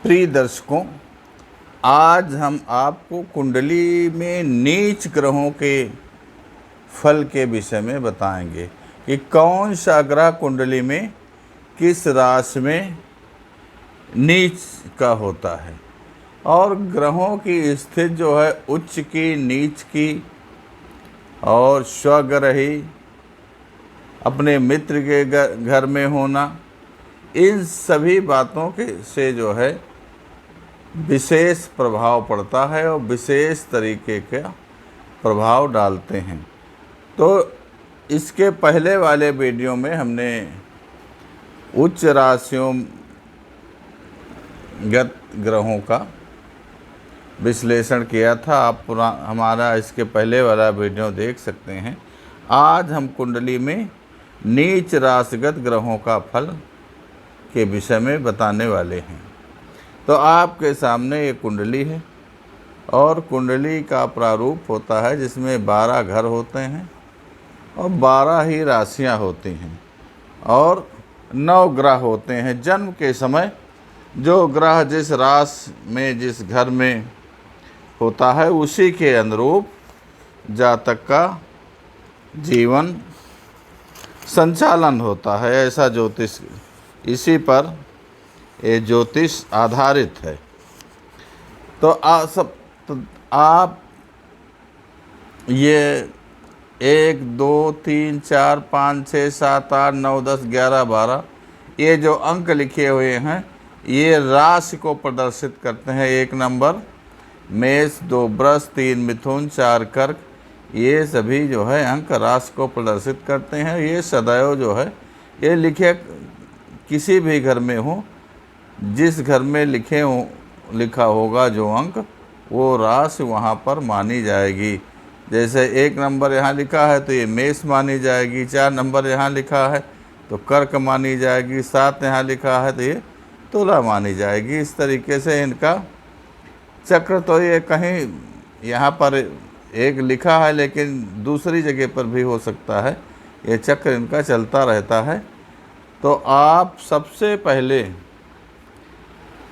प्रिय दर्शकों, आज हम आपको कुंडली में नीच ग्रहों के फल के विषय में बताएंगे कि कौन सा ग्रह कुंडली में किस राशि में नीच का होता है और ग्रहों की स्थिति जो है उच्च की, नीच की और स्वग्रही, अपने मित्र के घर में होना, इन सभी बातों के से जो है विशेष प्रभाव पड़ता है और विशेष तरीके का प्रभाव डालते हैं। तो इसके पहले वाले वीडियो में हमने उच्च राशियों गत ग्रहों का विश्लेषण किया था। आप हमारा इसके पहले वाला वीडियो देख सकते हैं। आज हम कुंडली में नीच राशिगत ग्रहों का फल के विषय में बताने वाले हैं। तो आपके सामने ये कुंडली है और कुंडली का प्रारूप होता है जिसमें 12 घर होते हैं और 12 ही राशियां होती हैं और 9 ग्रह होते हैं। जन्म के समय जो ग्रह जिस राशि में, जिस घर में होता है, उसी के अनुरूप जातक का जीवन संचालन होता है। ऐसा ज्योतिष, इसी पर ये ज्योतिष आधारित है। तो आप ये 1 2 3 4 5 6 7 8 9 10 11 12 ये जो अंक लिखे हुए हैं ये राशि को प्रदर्शित करते हैं। 1 नंबर मेष, 2 वृष, 3 मिथुन, 4 कर्क, ये सभी जो है अंक राशि को प्रदर्शित करते हैं। ये सदैव जो है ये लिखे किसी भी घर में हो, जिस घर में लिखा होगा जो अंक, वो राशि वहाँ पर मानी जाएगी। जैसे 1 नंबर यहाँ लिखा है तो ये मेष मानी जाएगी, 4 नंबर यहाँ लिखा है तो कर्क मानी जाएगी, 7 यहाँ लिखा है तो ये तुला मानी जाएगी। इस तरीके से इनका चक्र, तो ये कहीं यहाँ पर एक लिखा है लेकिन दूसरी जगह पर भी हो सकता है, ये चक्र इनका चलता रहता है। तो आप सबसे पहले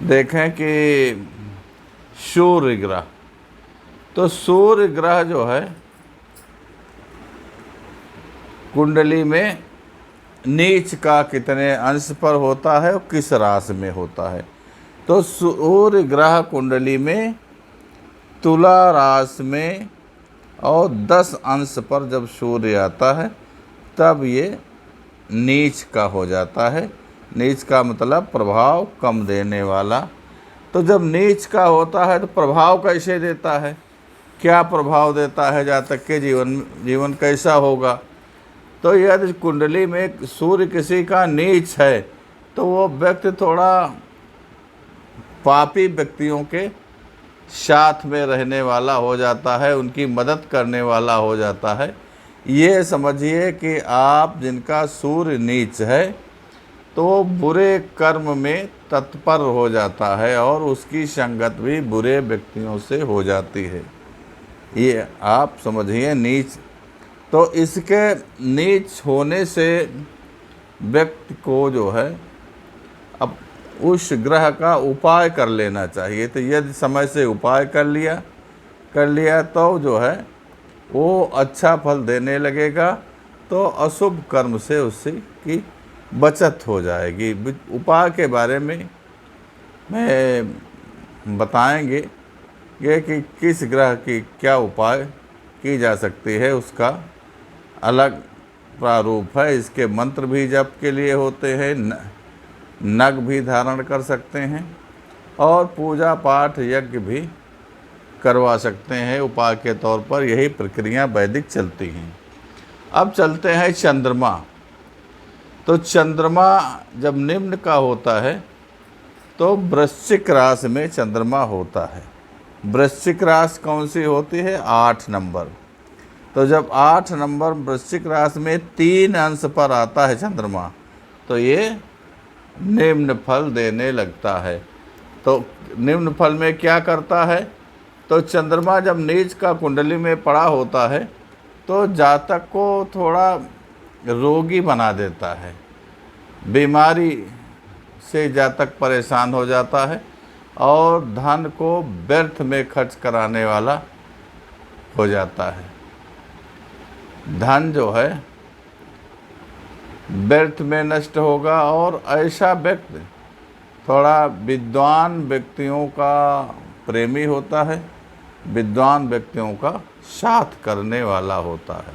देखें कि सूर्य ग्रह, तो सूर्य ग्रह जो है कुंडली में नीच का कितने अंश पर होता है और किस राशि में होता है। तो सूर्य ग्रह कुंडली में तुला राशि में और 10 अंश पर जब सूर्य आता है तब ये नीच का हो जाता है। नीच का मतलब प्रभाव कम देने वाला। तो जब नीच का होता है तो प्रभाव कैसे देता है, क्या प्रभाव देता है, जातक के जीवन कैसा होगा। तो यदि कुंडली में सूर्य किसी का नीच है तो वो व्यक्ति थोड़ा पापी व्यक्तियों के साथ में रहने वाला हो जाता है, उनकी मदद करने वाला हो जाता है। ये समझिए कि आप जिनका सूर्य नीच है तो वो बुरे कर्म में तत्पर हो जाता है और उसकी संगत भी बुरे व्यक्तियों से हो जाती है। ये आप समझिए नीच। तो इसके नीच होने से व्यक्ति को जो है अब उस ग्रह का उपाय कर लेना चाहिए। तो यदि समय से उपाय कर लिया तो जो है वो अच्छा फल देने लगेगा, तो अशुभ कर्म से उसकी बचत हो जाएगी। उपाय के बारे में मैं बताएंगे कि किस ग्रह की क्या उपाय की जा सकती है, उसका अलग प्रारूप है। इसके मंत्र भी जप के लिए होते हैं, नग भी धारण कर सकते हैं और पूजा पाठ यज्ञ भी करवा सकते हैं उपाय के तौर पर। यही प्रक्रिया वैदिक चलती हैं। अब चलते हैं चंद्रमा। तो चंद्रमा जब निम्न का होता है तो वृश्चिक राशि में चंद्रमा होता है। वृश्चिक राशि कौन सी होती है? 8 नंबर। तो जब 8 नंबर वृश्चिक राशि में 3 अंश पर आता है चंद्रमा तो ये निम्न फल देने लगता है। तो निम्न फल में क्या करता है? तो चंद्रमा जब नीच का कुंडली में पड़ा होता है तो जातक को थोड़ा रोगी बना देता है, बीमारी से जातक परेशान हो जाता है और धन को व्यर्थ में खर्च कराने वाला हो जाता है। धन जो है व्यर्थ में नष्ट होगा। और ऐसा व्यक्ति थोड़ा विद्वान व्यक्तियों का प्रेमी होता है, विद्वान व्यक्तियों का साथ करने वाला होता है।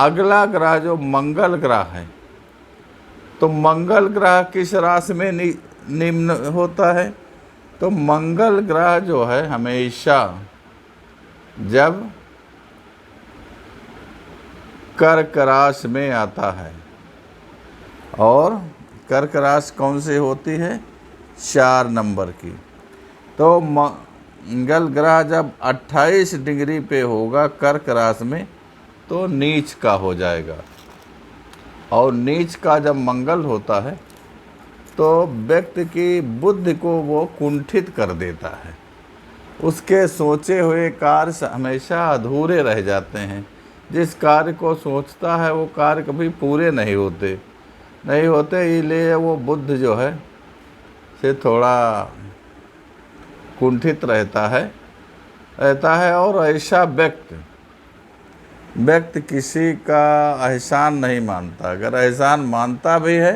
अगला ग्रह जो मंगल ग्रह है, तो मंगल ग्रह किस राशि में निम्न होता है? तो मंगल ग्रह जो है हमेशा जब कर्क राशि में आता है, और कर्क राशि कौन सी होती है? 4 नंबर की। तो मंगल ग्रह जब 28 डिग्री पे होगा कर्क राशि में, तो नीच का हो जाएगा। और नीच का जब मंगल होता है तो व्यक्ति की बुद्धि को वो कुंठित कर देता है। उसके सोचे हुए कार्य हमेशा अधूरे रह जाते हैं। जिस कार्य को सोचता है वो कार्य कभी पूरे नहीं होते, इसलिए वो बुद्धि जो है से थोड़ा कुंठित रहता है। और ऐसा व्यक्ति किसी का एहसान नहीं मानता। अगर एहसान मानता भी है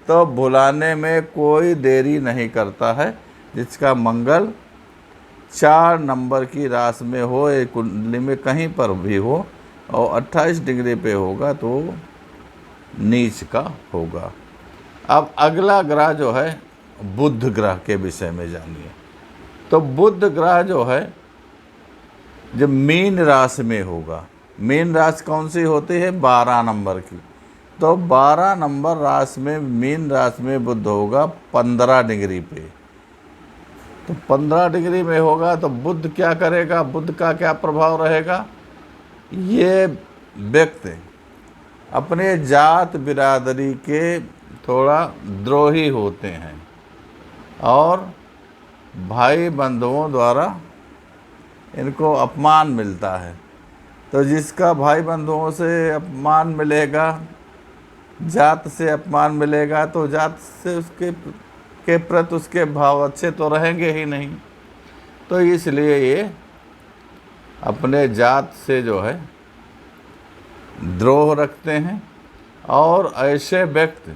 तो भुलाने में कोई देरी नहीं करता है। जिसका मंगल 4 नंबर की राशि में हो, एक कुंडली में कहीं पर भी हो और 28 डिग्री पे होगा तो नीच का होगा। अब अगला ग्रह जो है बुध ग्रह के विषय में जानिए। तो बुध ग्रह जो है जब मीन राशि में होगा, मीन राशि कौन सी होती है? 12 नंबर की। तो 12 नंबर राशि में, मीन राशि में बुध होगा 15 डिग्री पे। तो 15 डिग्री में होगा तो बुध क्या करेगा? बुध का क्या प्रभाव रहेगा? ये व्यक्ति अपने जात बिरादरी के थोड़ा द्रोही होते हैं और भाई बंधुओं द्वारा इनको अपमान मिलता है। तो जिसका भाई बंधुओं से अपमान मिलेगा, जात से अपमान मिलेगा, तो जात से उसके के प्रति उसके भाव अच्छे तो रहेंगे ही नहीं। तो इसलिए ये अपने जात से जो है द्रोह रखते हैं। और ऐसे व्यक्ति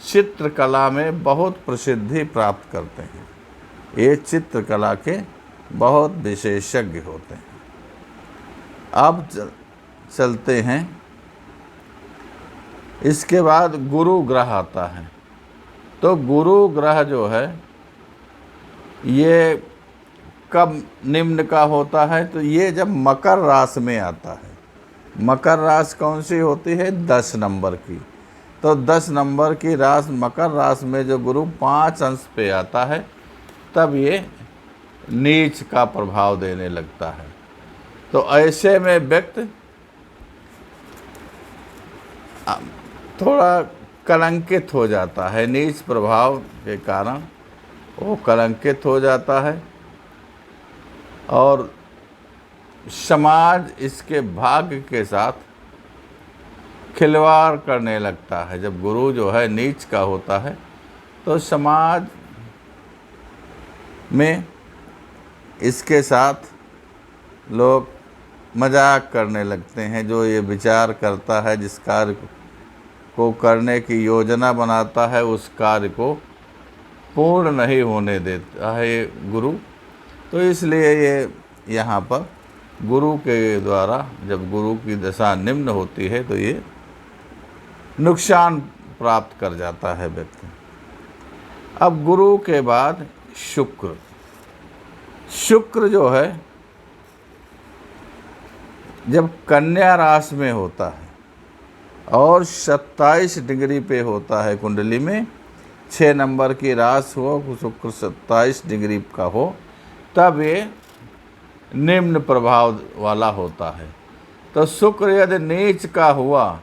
चित्रकला में बहुत प्रसिद्धि प्राप्त करते हैं। ये चित्रकला के बहुत विशेषज्ञ होते हैं। अब चलते हैं, इसके बाद गुरु ग्रह आता है। तो गुरु ग्रह जो है ये कब निम्न का होता है? तो ये जब मकर राशि में आता है। मकर राशि कौन सी होती है? 10 नंबर की। तो 10 नंबर की राशि, मकर राशि में जो गुरु 5 अंश पे आता है, तब ये नीच का प्रभाव देने लगता है। तो ऐसे में व्यक्ति थोड़ा कलंकित हो जाता है। नीच प्रभाव के कारण वो कलंकित हो जाता है और समाज इसके भाग्य के साथ खिलवाड़ करने लगता है। जब गुरु जो है नीच का होता है तो समाज में इसके साथ लोग मजाक करने लगते हैं। जो ये विचार करता है, जिस कार्य को करने की योजना बनाता है, उस कार्य को पूर्ण नहीं होने देता है ये गुरु। तो इसलिए ये यहाँ पर गुरु के द्वारा, जब गुरु की दशा निम्न होती है तो ये नुकसान प्राप्त कर जाता है व्यक्ति। अब गुरु के बाद शुक्र जो है जब कन्या राशि में होता है और 27 डिग्री पे होता है कुंडली में, 6 नंबर की राशि हो, शुक्र 27 डिग्री का हो, तब ये निम्न प्रभाव वाला होता है। तो शुक्र यदि नीच का हुआ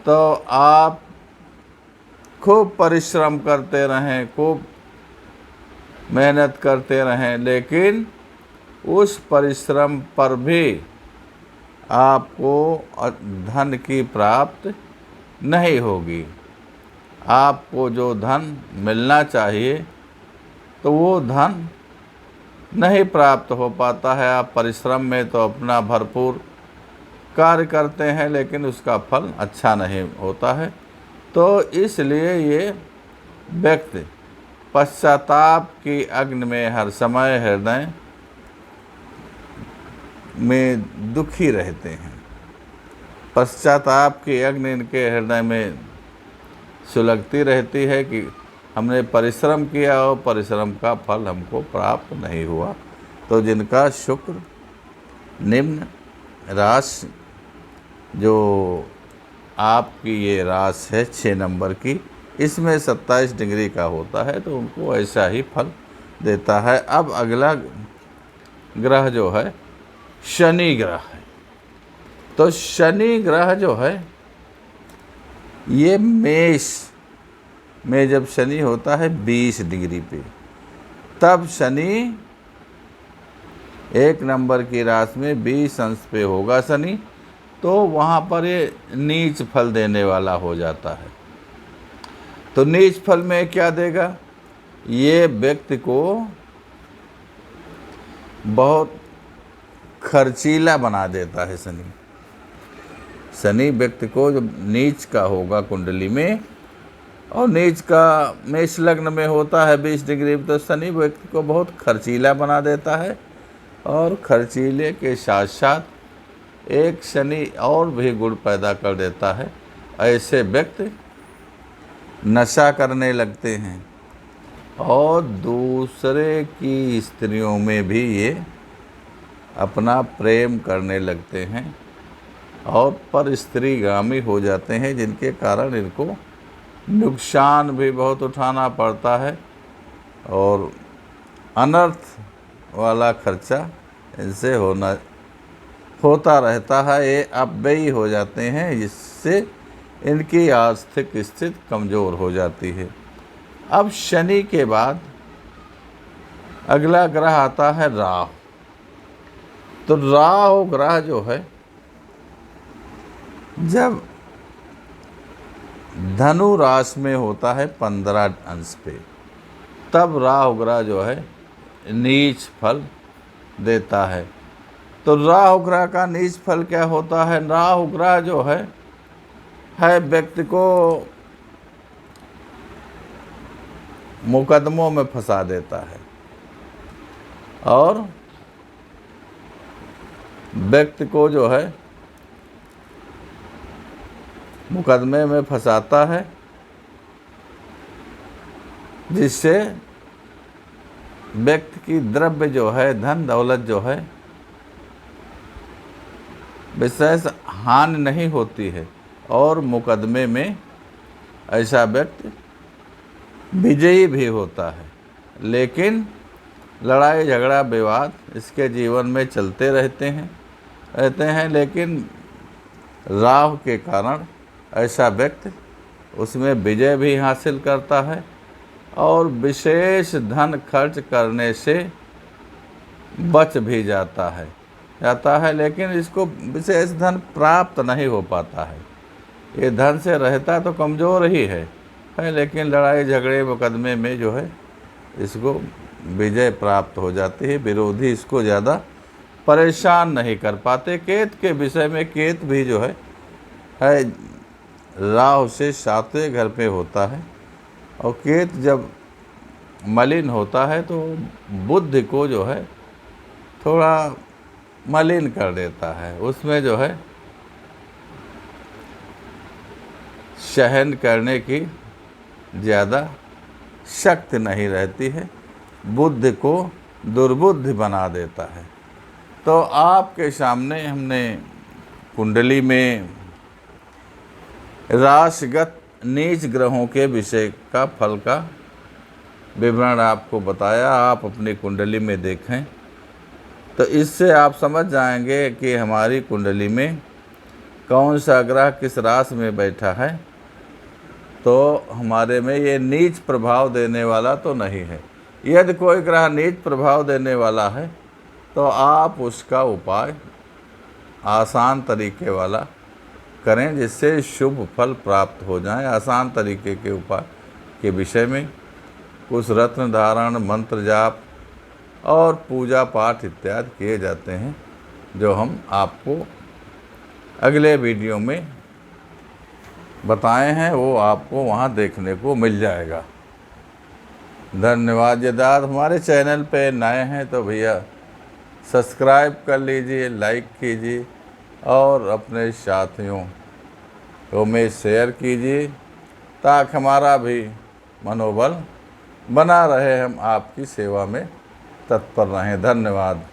तो आप खूब परिश्रम करते रहें, खूब मेहनत करते रहें, लेकिन उस परिश्रम पर भी आपको धन की प्राप्त नहीं होगी। आपको जो धन मिलना चाहिए तो वो धन नहीं प्राप्त हो पाता है। आप परिश्रम में तो अपना भरपूर कार्य करते हैं, लेकिन उसका फल अच्छा नहीं होता है। तो इसलिए ये व्यक्ति पश्चाताप की अग्नि में हर समय हृदय में दुखी रहते हैं। पश्चाताप की अग्नि इनके हृदय में सुलगती रहती है कि हमने परिश्रम किया और परिश्रम का फल हमको प्राप्त नहीं हुआ। तो जिनका शुक्र निम्न राशि, जो आपकी ये राशि है 6 नंबर की, इसमें 27 डिग्री का होता है, तो उनको ऐसा ही फल देता है। अब अगला ग्रह जो है शनि ग्रह है। तो शनि ग्रह जो है ये मेष में जब शनि होता है 20 डिग्री पे, तब शनि 1 नंबर की राशि में 20 अंश पे होगा शनि, तो वहाँ पर ये नीच फल देने वाला हो जाता है। तो नीच फल में क्या देगा? ये व्यक्ति को बहुत खर्चीला बना देता है शनि। शनि व्यक्ति को जब नीच का होगा कुंडली में, और नीच का मेष लग्न में होता है 20 डिग्री, तो शनि व्यक्ति को बहुत खर्चीला बना देता है। और खर्चीले के साथ साथ एक शनि और भी गुण पैदा कर देता है। ऐसे व्यक्ति नशा करने लगते हैं और दूसरे की स्त्रियों में भी ये अपना प्रेम करने लगते हैं और पर स्त्रीगामी हो जाते हैं, जिनके कारण इनको नुकसान भी बहुत उठाना पड़ता है और अनर्थ वाला खर्चा इनसे होता रहता है। ये अपव्ययी हो जाते हैं, जिससे इनकी आर्थिक स्थिति कमज़ोर हो जाती है। अब शनि के बाद अगला ग्रह आता है राहु। तो राहु ग्रह जो है जब धनु राशि में होता है 15 अंश पे, तब राहु ग्रह जो है नीच फल देता है। तो राहु ग्रह का नीच फल क्या होता है? राहु ग्रह जो है व्यक्ति को मुकदमों में फंसा देता है और व्यक्ति को जो है मुकदमे में फंसाता है, जिससे व्यक्ति की द्रव्य जो है, धन दौलत जो है, विशेष हानि नहीं होती है और मुकदमे में ऐसा व्यक्ति विजयी भी होता है। लेकिन लड़ाई झगड़ा विवाद इसके जीवन में चलते रहते हैं। लेकिन राहु के कारण ऐसा व्यक्ति उसमें विजय भी हासिल करता है और विशेष धन खर्च करने से बच भी जाता है, लेकिन इसको विशेष धन प्राप्त नहीं हो पाता है। ये धन से रहता तो कमज़ोर ही है, लेकिन लड़ाई झगड़े मुकदमे में जो है इसको विजय प्राप्त हो जाती है। विरोधी इसको ज़्यादा परेशान नहीं कर पाते। केत के विषय में, केत भी जो है राहु से 7वें घर पे होता है और केत जब मलिन होता है तो बुद्धि को जो है थोड़ा मलिन कर देता है। उसमें जो है सहन करने की ज़्यादा शक्ति नहीं रहती है, बुद्धि को दुर्बुद्धि बना देता है। तो आपके सामने हमने कुंडली में राशिगत नीच ग्रहों के विषय का फल का विवरण आपको बताया। आप अपनी कुंडली में देखें तो इससे आप समझ जाएंगे कि हमारी कुंडली में कौन सा ग्रह किस राशि में बैठा है। तो हमारे में ये नीच प्रभाव देने वाला तो नहीं है। यदि कोई ग्रह नीच प्रभाव देने वाला है तो आप उसका उपाय आसान तरीके वाला करें जिससे शुभ फल प्राप्त हो जाए। आसान तरीके के उपाय के विषय में कुछ रत्न धारण, मंत्र जाप और पूजा पाठ इत्यादि किए जाते हैं, जो हम आपको अगले वीडियो में बताए हैं, वो आपको वहाँ देखने को मिल जाएगा। धन्यवाद। यदि आप हमारे चैनल पे नए हैं तो भैया सब्सक्राइब कर लीजिए, लाइक कीजिए और अपने साथियों को में शेयर कीजिए, ताकि हमारा भी मनोबल बना रहे, हम आपकी सेवा में तत्पर रहें। धन्यवाद।